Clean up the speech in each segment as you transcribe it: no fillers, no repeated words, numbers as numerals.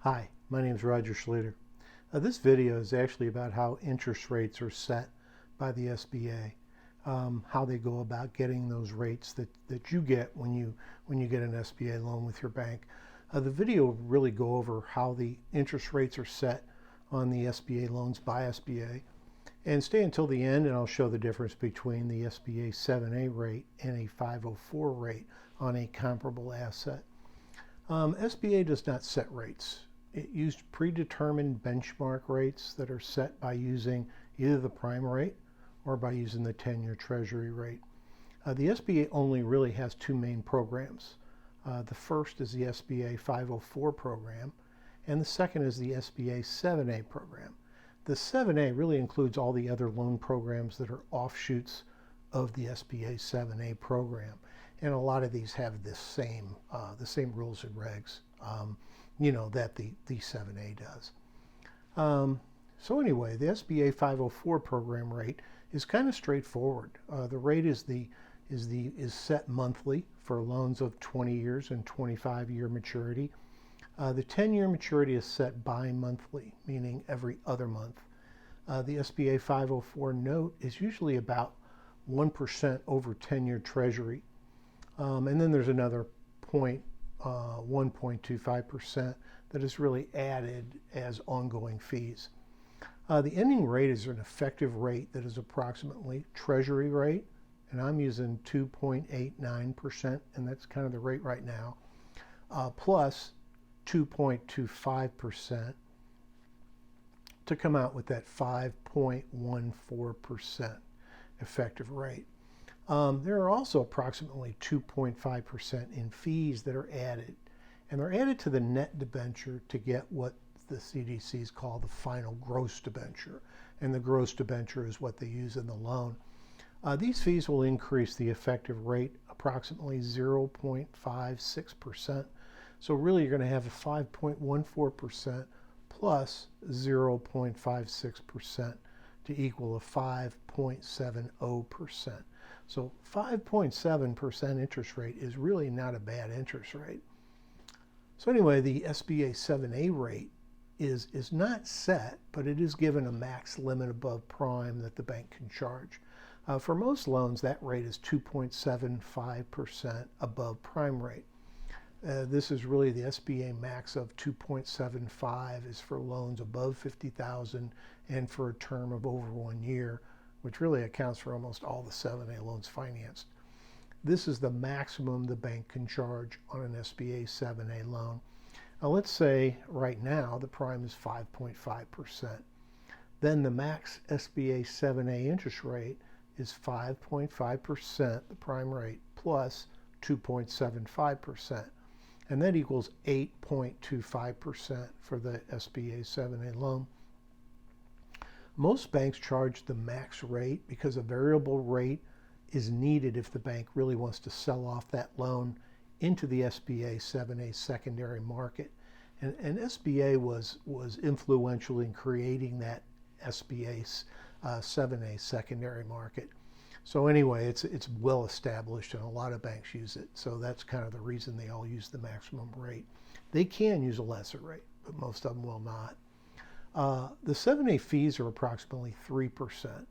Hi, my name is Roger Schluter. This video is actually about how interest rates are set by the SBA, how they go about getting those rates that you get when you get an SBA loan with your bank. The video will really go over how the interest rates are set on the SBA loans by SBA. And stay until the end and I'll show the difference between the SBA 7A rate and a 504 rate on a comparable asset. SBA does not set rates. It used predetermined benchmark rates that are set by using either the prime rate or by using the 10-year Treasury rate. The SBA only really has two main programs. The first is the SBA 504 program, and the second is the SBA 7A program. The 7A really includes all the other loan programs that are offshoots of the SBA 7A program, and a lot of these have the same rules and regs. That the 7A does. So anyway, the SBA 504 program rate is kind of straightforward. The rate is set monthly for loans of 20 years and 25-year maturity. The 10-year maturity is set bi-monthly, meaning every other month. The SBA 504 note is usually about 1% over 10-year Treasury. And then there's another 1.25% that is really added as ongoing fees. The ending rate is an effective rate that is approximately Treasury rate, and I'm using 2.89%, and that's kind of the rate right now, plus 2.25% to come out with that 5.14% effective rate. There are also approximately 2.5% in fees that are added, and they're added to the net debenture to get what the CDCs call the final gross debenture, and the gross debenture is what they use in the loan. These fees will increase the effective rate approximately 0.56%. So really you're going to have a 5.14% plus 0.56% to equal a 5.70%. So 5.7% interest rate is really not a bad interest rate. So anyway, the SBA 7A rate is not set, but it is given a max limit above prime that the bank can charge. For most loans, that rate is 2.75% above prime rate. This is really the SBA max of 2.75 is for loans above $50,000 and for a term of over 1 year, which really accounts for almost all the 7A loans financed. This is the maximum the bank can charge on an SBA 7A loan. Now let's say right now the prime is 5.5%. Then the max SBA 7A interest rate is 5.5%, the prime rate, plus 2.75%. And that equals 8.25% for the SBA 7A loan. Most banks charge the max rate because a variable rate is needed if the bank really wants to sell off that loan into the SBA 7A secondary market. And SBA was influential in creating that SBA 7A secondary market. So anyway, it's well established and a lot of banks use it. So that's kind of the reason they all use the maximum rate. They can use a lesser rate, but most of them will not. The 7A fees are approximately 3%,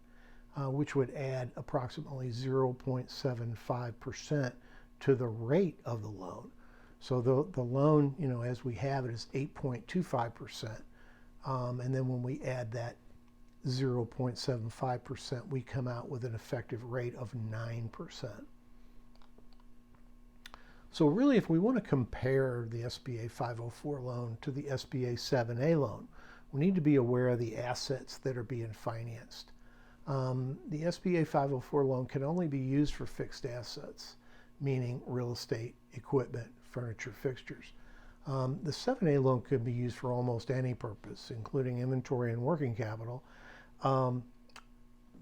which would add approximately 0.75% to the rate of the loan. So the loan, as we have it, is 8.25%. And then when we add that 0.75%, we come out with an effective rate of 9%. So really, if we want to compare the SBA 504 loan to the SBA 7A loan, we need to be aware of the assets that are being financed. The SBA 504 loan can only be used for fixed assets, meaning real estate, equipment, furniture, fixtures. The 7A loan could be used for almost any purpose, including inventory and working capital. The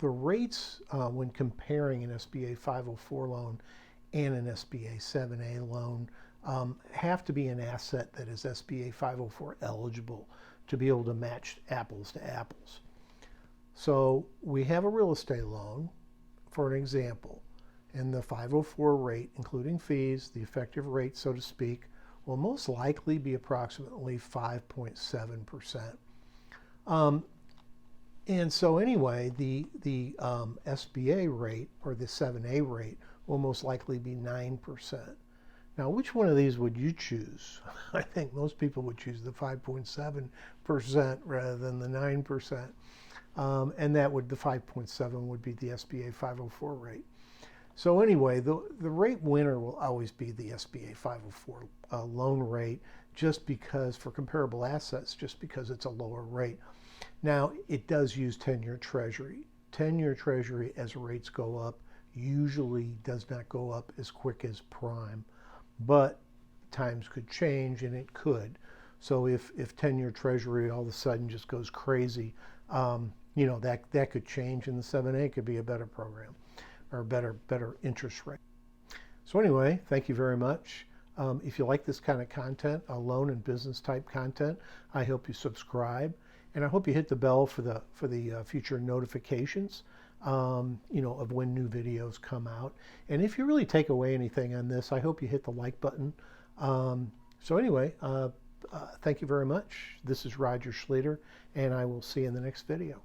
rates when comparing an SBA 504 loan and an SBA 7A loan have to be an asset that is SBA 504 eligible to be able to match apples to apples. So we have a real estate loan, for an example, and the 504 rate, including fees, the effective rate, so to speak, will most likely be approximately 5.7%. And so anyway, the SBA rate, or the 7A rate, will most likely be 9%. Now, which one of these would you choose? I think most people would choose the 5.7% rather than the 9%. And that would, the 5.7 would be the SBA 504 rate. So anyway, the rate winner will always be the SBA 504 loan rate, just because, for comparable assets, just because it's a lower rate. Now, it does use 10-year Treasury. 10-year Treasury, as rates go up, usually does not go up as quick as prime, but times could change, and it could. So if 10-year Treasury all of a sudden just goes crazy, you know, that could change, and the 7A could be a better program, or a better interest rate. So anyway, thank you very much. If you like this kind of content, loan and business type content, I hope you subscribe, and I hope you hit the bell for the future notifications, you know, of when new videos come out. And if you really take away anything on this, I hope you hit the like button. So anyway, thank you very much. This is Roger Schlueter, and I will see you in the next video.